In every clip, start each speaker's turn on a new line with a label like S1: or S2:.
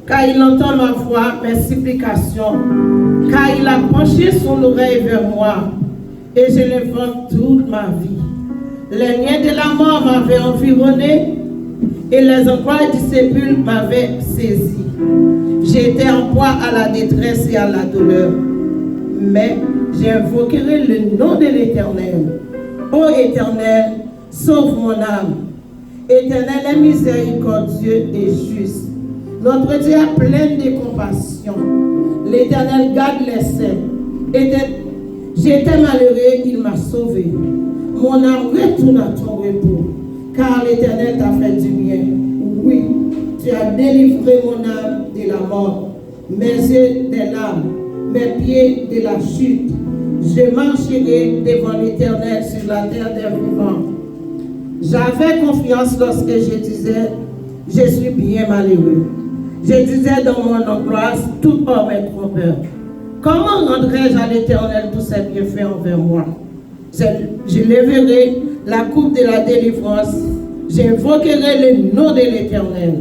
S1: car il entend ma voix, mes supplications, car il a penché son oreille vers moi, et je l'invoque toute ma vie. Les liens de la mort m'avaient environné, et les entrailles du sépulcre m'avaient saisi. J'étais en proie à la détresse et à la douleur, mais j'invoquerai le nom de l'Éternel. Ô Éternel, sauve mon âme. Éternel est miséricordieux et juste. Notre Dieu est plein de compassion. L'Éternel garde les saints. J'étais malheureux, il m'a sauvé. Mon âme retourne à ton repos, car l'Éternel t'a fait du bien. Oui, tu as délivré mon âme de la mort, mes yeux des larmes, mes pieds de la chute. Je marcherai devant l'Éternel sur la terre des vivants. J'avais confiance lorsque je disais, je suis bien malheureux. Je disais dans mon angoisse, tout homme est trompeur. Comment rendrai-je à l'Éternel tous ses bienfaits envers moi? Je lèverai la coupe de la délivrance. J'invoquerai le nom de l'Éternel.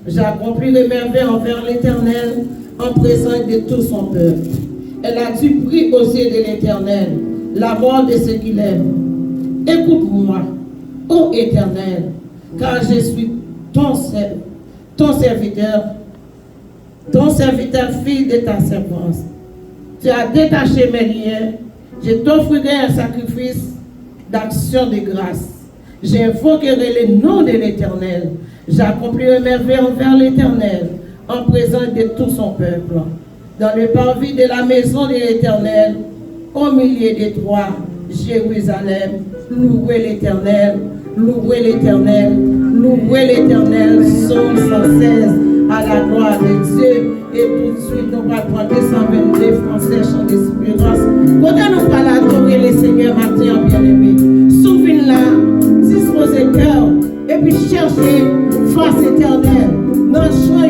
S1: J'accomplirai merveilles envers l'Éternel en présence de tout son peuple. Elle a du prix aux yeux de l'Éternel, la mort de ceux qui l'aiment. Écoute-moi, ô Éternel, car je suis ton serviteur, fille de ta servante. Tu as détaché mes liens, je t'offrirai un sacrifice d'action de grâce. J'invoquerai le nom de l'Éternel. J'accomplirai merveilles envers l'Éternel, en présence de tout son peuple. Dans le parvis de la maison de l'Éternel, au milieu des trois, Jérusalem, louez l'Éternel, louez l'Éternel, louez l'Éternel, son sans cesse à la gloire de Dieu. Et tout de suite, nous allons prendre 222 français, chant d'espérance. Quand nous allons adorer le Seigneur matin, bien-aimé, souvenez-la, disposez cœur, et puis cherchez face éternelle dans le chant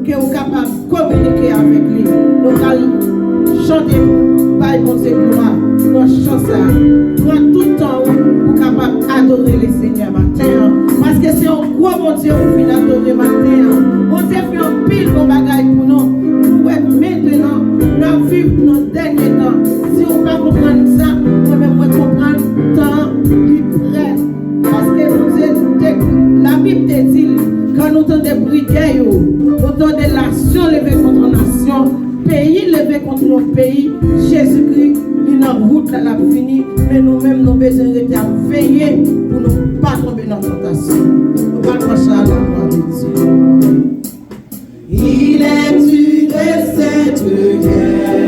S1: que vous êtes capable de communiquer avec lui. Nous allons chanter par bon Dieu gloire. Nous chantons ça. Prends tout le temps pour capable d'adorer le Seigneur matin. Parce que c'est un gros bon Dieu pour venir adorer matin. Bon Dieu fait un pile de bagaille pour nous. Nous maintenant, nous vivons dans le dernier temps. Si on ne peut pas comprendre ça, moi-même, je comprends le temps prêt. Parce que bon Dieu, la Bible te dit, quand nous entendons des brigades, nous entendons des nations levées contre nation, pays levés contre nos pays, Jésus-Christ, il a une route là, la finie, mais nous-mêmes, nous avons besoin de veiller pour ne pas tomber dans la tentation. Nous allons passer à la gloire de Dieu. Il est une de cette guerre.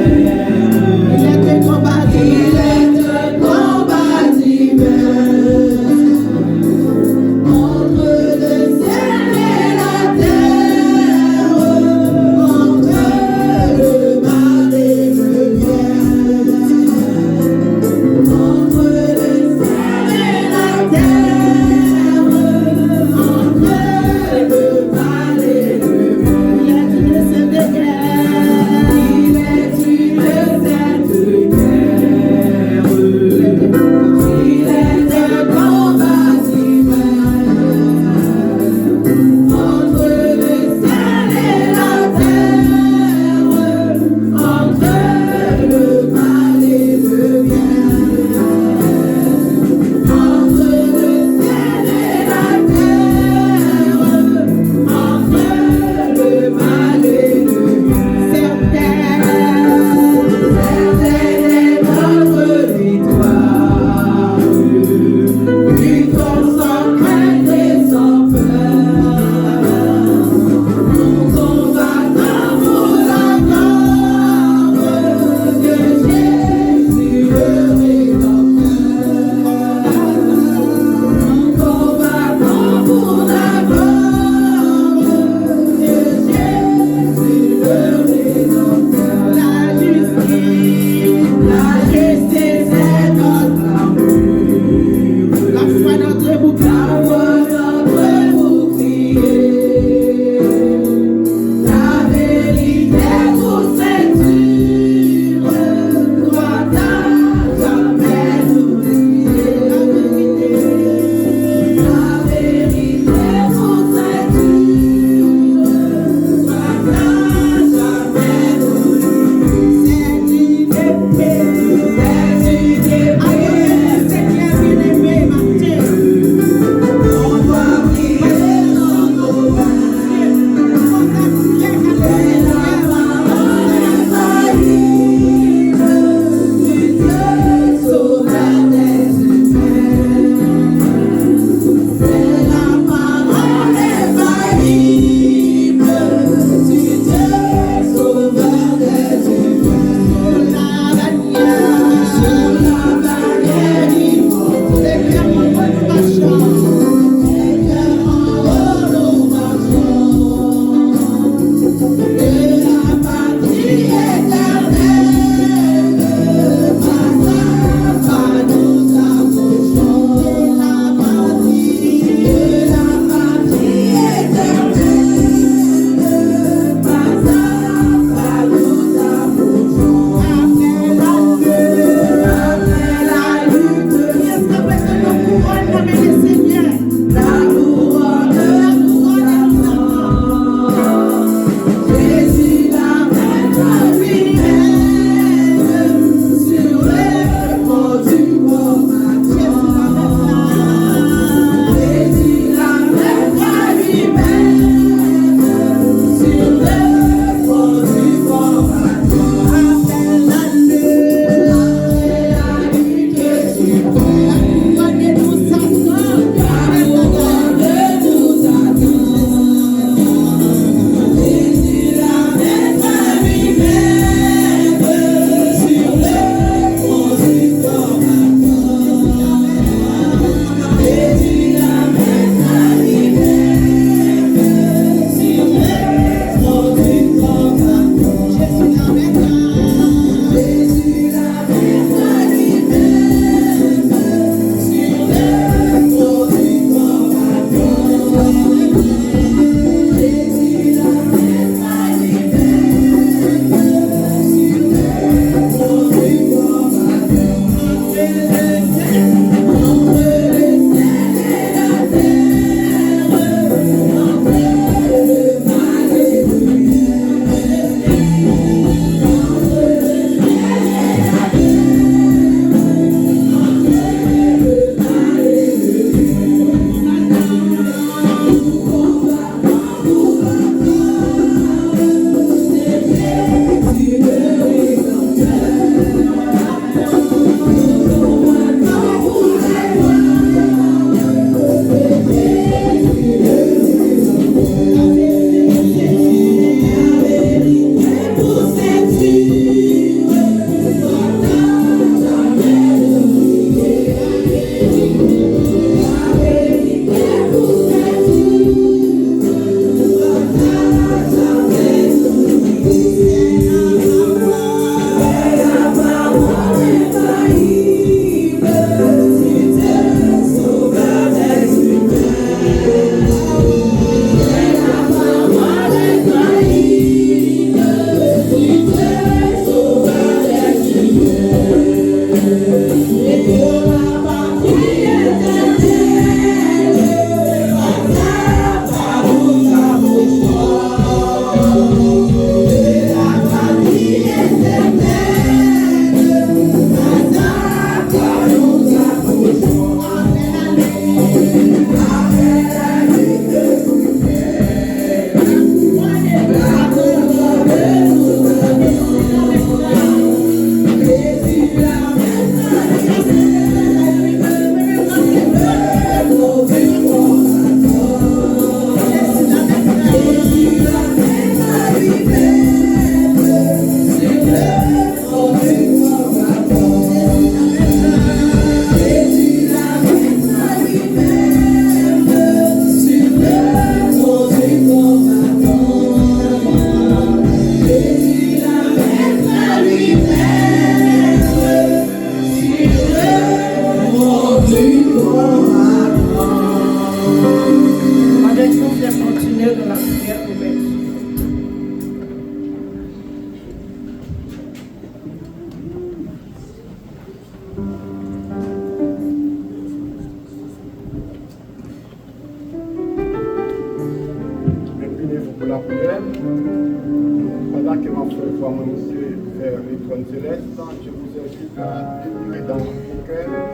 S2: Pendant que mon frère voit mon monsieur vers les trônes célestes, je vous invite à délirer dans vos cœurs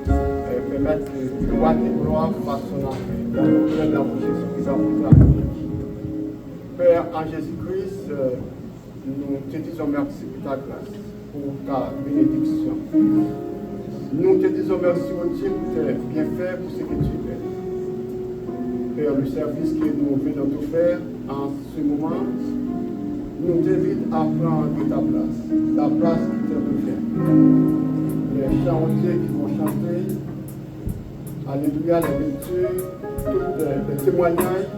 S2: et permettre que gloire et gloire fassent son entrée dans vos cœurs, dans vos Jésus-Christ, dans vos âmes. Père, en Jésus-Christ, nous te disons merci pour ta grâce, pour ta bénédiction. Nous te disons merci au Dieu pour tes bienfaits, pour ce que tu fais. Père, le service que nous venons de faire en ce moment, nous t'invite à prendre ta place qui te revient. Les chants qui vont chanter, alléluia, les lectures, tous les témoignages,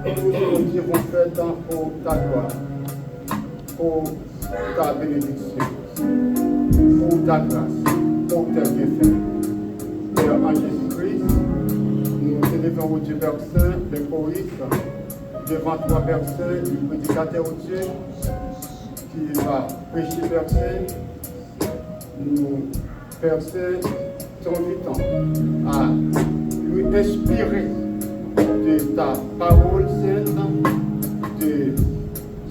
S2: tout ce que Dieu vont faire pour ta gloire, pour ta bénédiction, pour ta grâce, pour tes bienfaits. Père, en Jésus-Christ, nous élevons au Dieu Père Saint, les choristes, devant toi, Père Saint, le prédicateur au Dieu, qui va prêcher, Père Saint. Nous, Père Saint, t'invitons à lui inspirer de ta parole sainte, de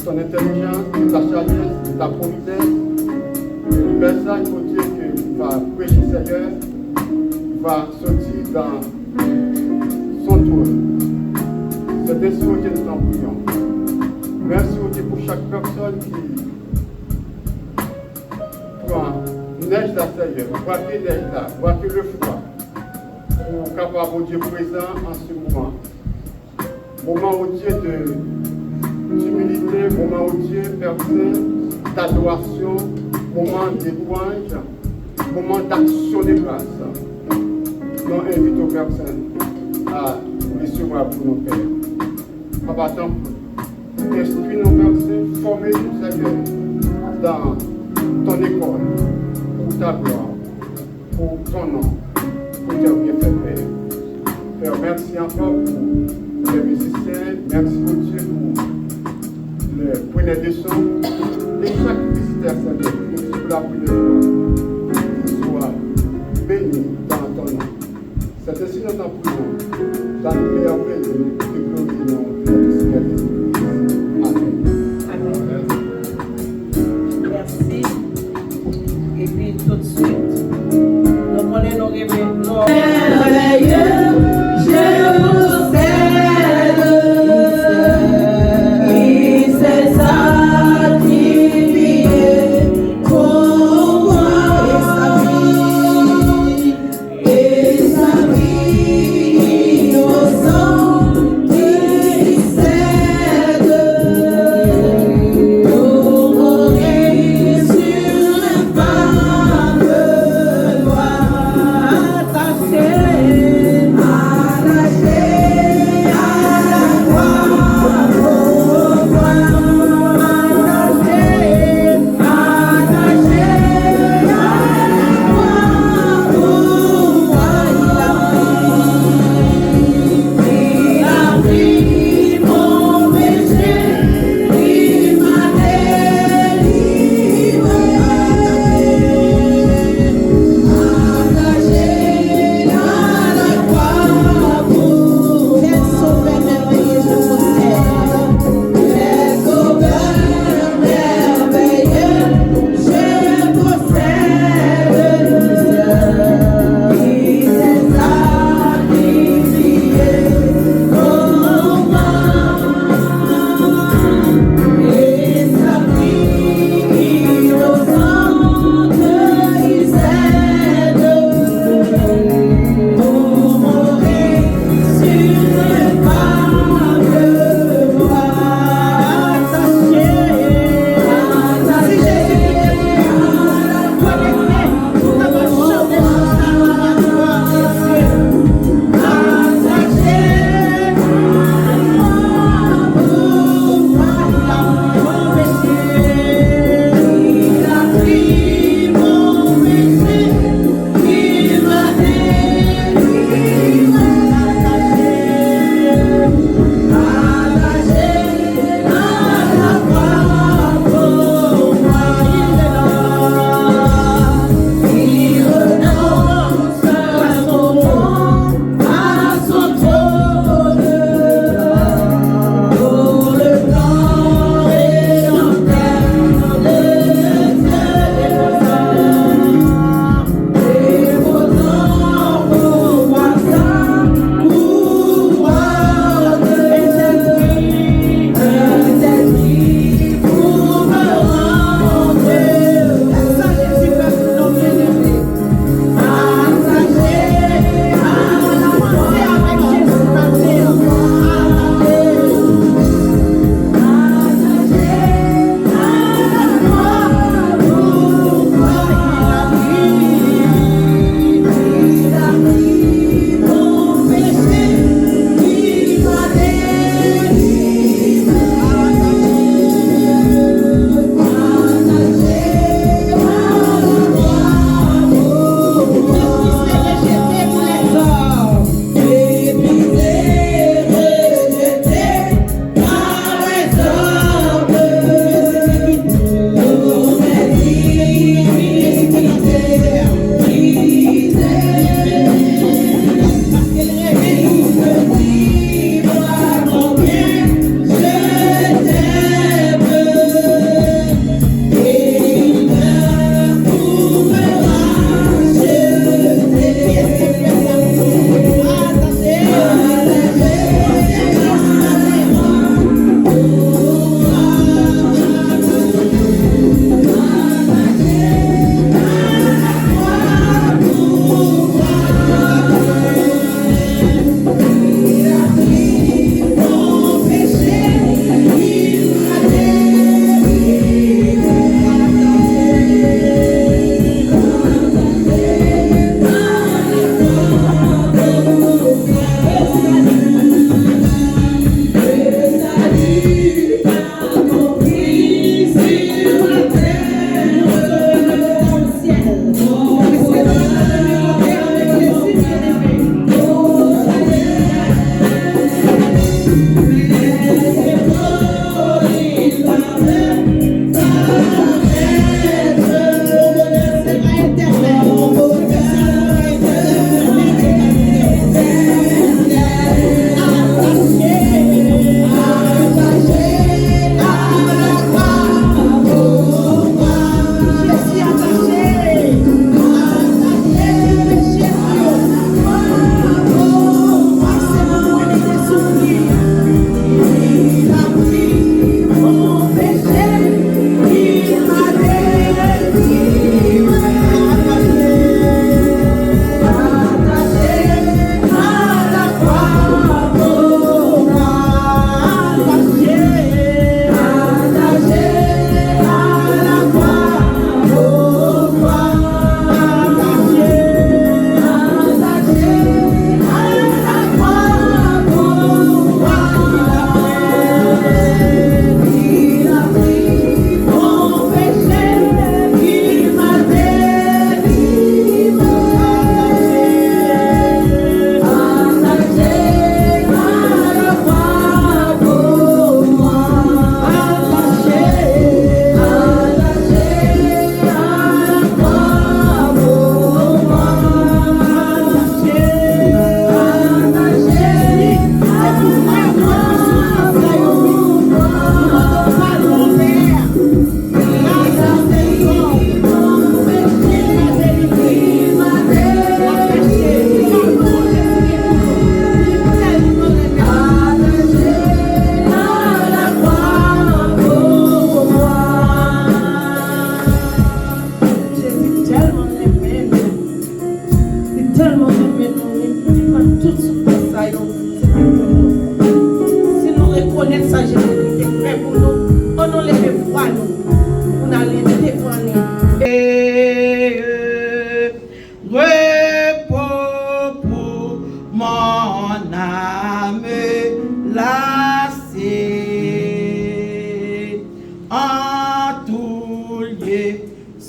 S2: ton intelligence, de ta sagesse, de ta politesse, le message au Dieu que va prêcher Seigneur va sortir dans son trône. C'est ainsi au Dieu nous en prions. Merci au Dieu pour chaque personne qui prend neige la Seigneur, voit que neige là, voit que le froid, pour capable au Dieu présent en ce moment. Moment au Dieu d'humilité, moment au Dieu Père Saint, d'adoration, moment de louange, moment d'action de grâce. Nous invitons au Père Saint à recevoir pour nos pères. Papa, tant pis, instruis nos Père Saint, formez-nous, Seigneur, dans ton école, pour ta gloire, pour ton nom, pour tes bienfaits, Père. Père, merci encore pour les musiciens, merci pour Dieu pour le preneur de son et chaque visiteur, Seigneur, que tu l'as pris de toi, qu'il soit béni dans ton nom. C'est ainsi nous t'en prions, dans le merveilleux que glorifions notre Seigneur Jésus-Christ. Amen.
S1: Amen. Merci. Et puis tout de suite, nous prenons nos réveillons. Je vous cède, il s'est sacrifié pour moi et sa vie,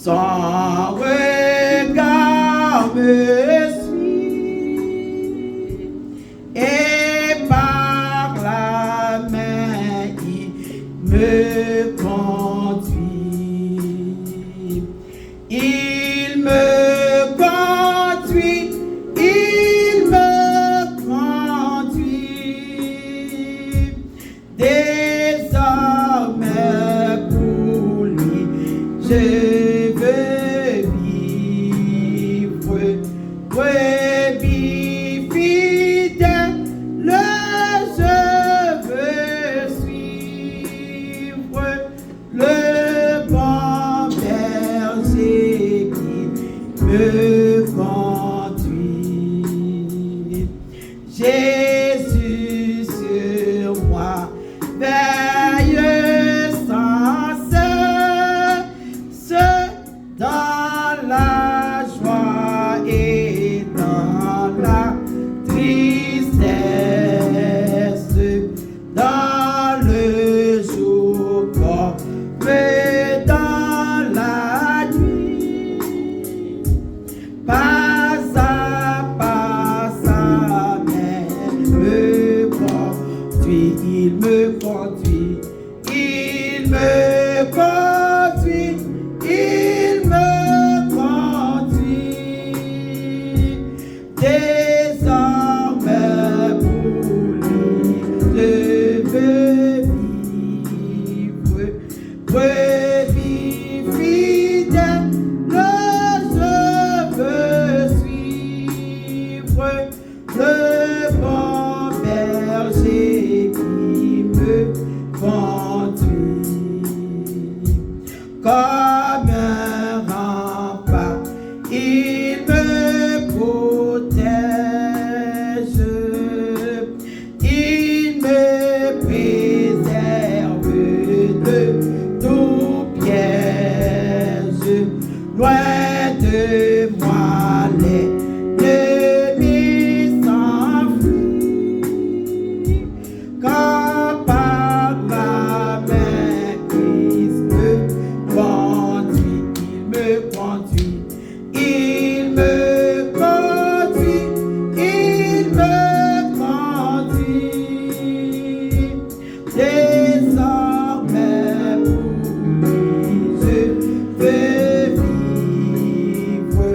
S3: Son regard me suit et par la main il me conduit. Il me conduit, il me conduit. Désormais pour lui, je veux vivre, brebis fidèle, je veux suivre le bon berger qui me conduit. Jésus sur moi veille sans cesse dans la joie et dans la tristesse, dans le jour comme dans la nuit. Pas à pas, sa main me conduit, il me conduit, il me conduit, il me conduit. Désormais pour lui, je veux vivre, brebis fidèle, je veux suivre le bon berger qui me conduit. Comme un rempart, il me protège, il me préserve de tout piège. Loin de moi l'ennemi s'enfuit, quand par la main Christ me conduit, il me conduit, il me conduit, il me conduit. Désormais pour lui, je veux vivre,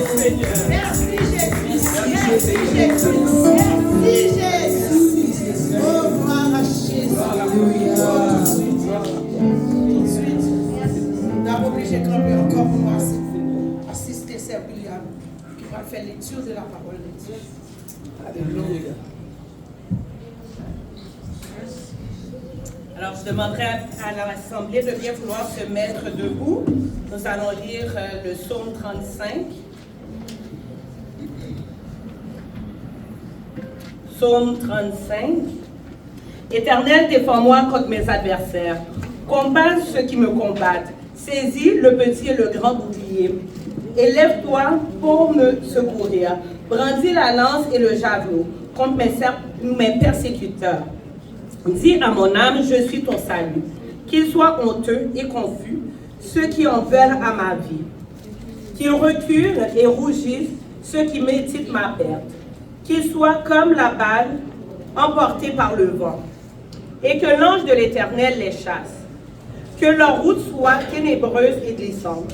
S3: Seigneur.
S1: Merci Jésus. Merci Jésus. Merci Jésus. Oh, gloire à Jésus.
S3: Alléluia.
S1: Tout de suite, nous avons obligé de camper encore pour nous assister Sœur William qui va faire lecture de la parole de Dieu.
S3: Alléluia.
S4: Alors, je demanderai à l'Assemblée de bien vouloir se mettre debout. Nous allons lire le psaume 35. Psaume 35. Éternel, défends-moi contre mes adversaires. Combat ceux qui me combattent. Saisis le petit et le grand bouclier. Élève-toi pour me secourir. Brandis la lance et le javelot contre mes persécuteurs. Dis à mon âme, je suis ton salut. Qu'ils soient honteux et confus, ceux qui en veulent à ma vie. Qu'ils reculent et rougissent, ceux qui méditent ma perte. Qu'ils soient comme la balle emportée par le vent. Et que l'ange de l'Éternel les chasse. Que leur route soit ténébreuse et glissante.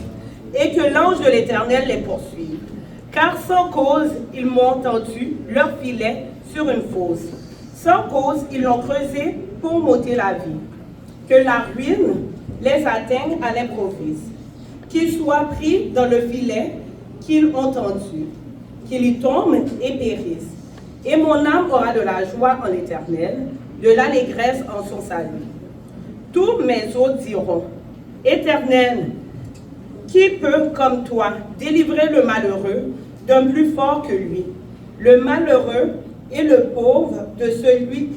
S4: Et que l'ange de l'Éternel les poursuive. Car sans cause, ils m'ont tendu leur filet sur une fosse. Sans cause, ils l'ont creusé pour m'ôter la vie. Que la ruine les atteigne à l'improviste. Qu'ils soient pris dans le filet qu'ils ont tendu. Qu'ils y tombent et périssent. Et mon âme aura de la joie en l'Éternel, de l'allégresse en son salut. Tous mes hôtes diront, Éternel, qui peut, comme toi, délivrer le malheureux d'un plus fort que lui, le malheureux et le pauvre de celui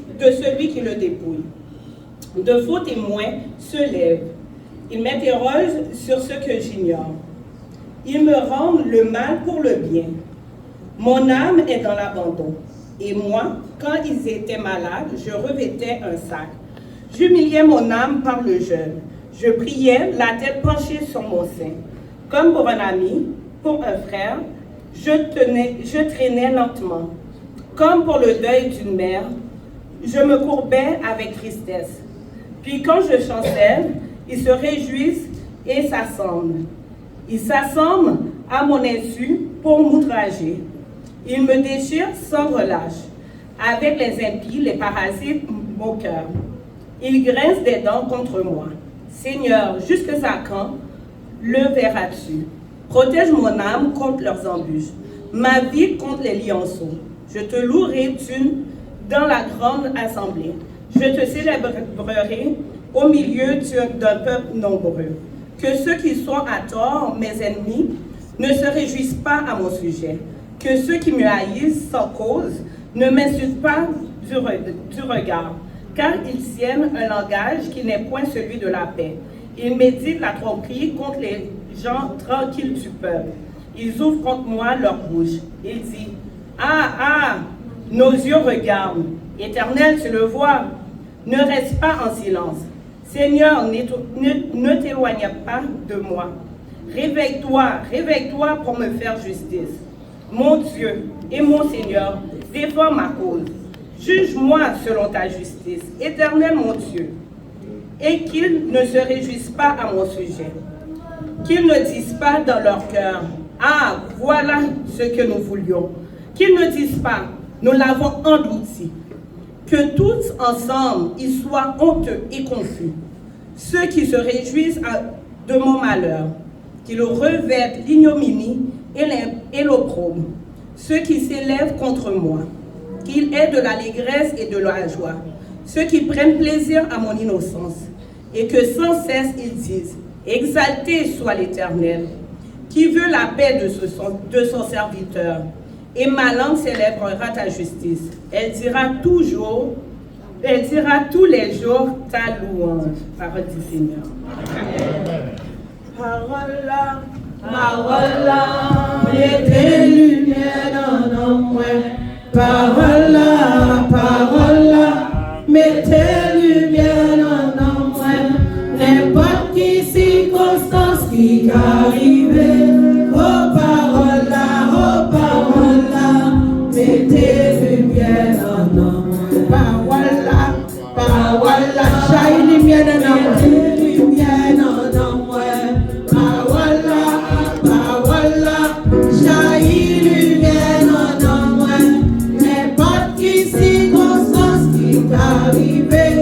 S4: qui le dépouille. De faux témoins se lèvent. Ils m'interrogent sur ce que j'ignore. Ils me rendent le mal pour le bien. Mon âme est dans l'abandon. Et moi, quand ils étaient malades, je revêtais un sac. J'humiliais mon âme par le jeûne. Je priais, la tête penchée sur mon sein. Comme pour un ami, pour un frère, je traînais lentement. Comme pour le deuil d'une mère, je me courbais avec tristesse. Puis quand je chancelle, ils se réjouissent et s'assemblent. Ils s'assemblent à mon insu pour m'outrager. Ils me déchirent sans relâche. Avec les impies, les parasites moqueurs. Ils grincent des dents contre moi. Seigneur, jusqu'à quand le verras-tu? Protège mon âme contre leurs embûches, ma vie contre les lionceaux. Je te louerai dans la grande assemblée. Je te célébrerai au milieu d'un peuple nombreux. Que ceux qui sont à tort, mes ennemis, ne se réjouissent pas à mon sujet. Que ceux qui me haïssent sans cause ne m'insultent pas du regard, car ils tiennent un langage qui n'est point celui de la paix. Ils méditent la tromperie contre les gens tranquilles du peuple. Ils ouvrent contre moi leur bouche. Ils disent, ah, nos yeux regardent. Éternel, tu le vois. Ne reste pas en silence. Seigneur, ne t'éloigne pas de moi. Réveille-toi pour me faire justice. Mon Dieu et mon Seigneur, défends ma cause. Juge-moi selon ta justice. Éternel, mon Dieu. Et qu'ils ne se réjouissent pas à mon sujet. Qu'ils ne disent pas dans leur cœur, ah, voilà ce que nous voulions. Qu'ils ne disent pas, nous l'avons englouti. Que tous ensemble, ils soient honteux et confus. Ceux qui se réjouissent de mon malheur, qu'ils revêtent l'ignominie et l'opprobre. Ceux qui s'élèvent contre moi, qu'ils aient de l'allégresse et de la joie. Ceux qui prennent plaisir à mon innocence, et que sans cesse ils disent, exalté soit l'Éternel, qui veut la paix de son serviteur. Et ma langue célébrera ta justice. Elle dira tous les jours ta louange. Parole du Seigneur.
S1: Parole là, mettez lumière dans moi. Parole là, mettez lumière dans moi. N'importe qui circonstance qui arrive, oh parole là, mettez lumière dans moi. Parole là, shine lumière dans moi. Lumière dans moi. Parole là, shine arrivé.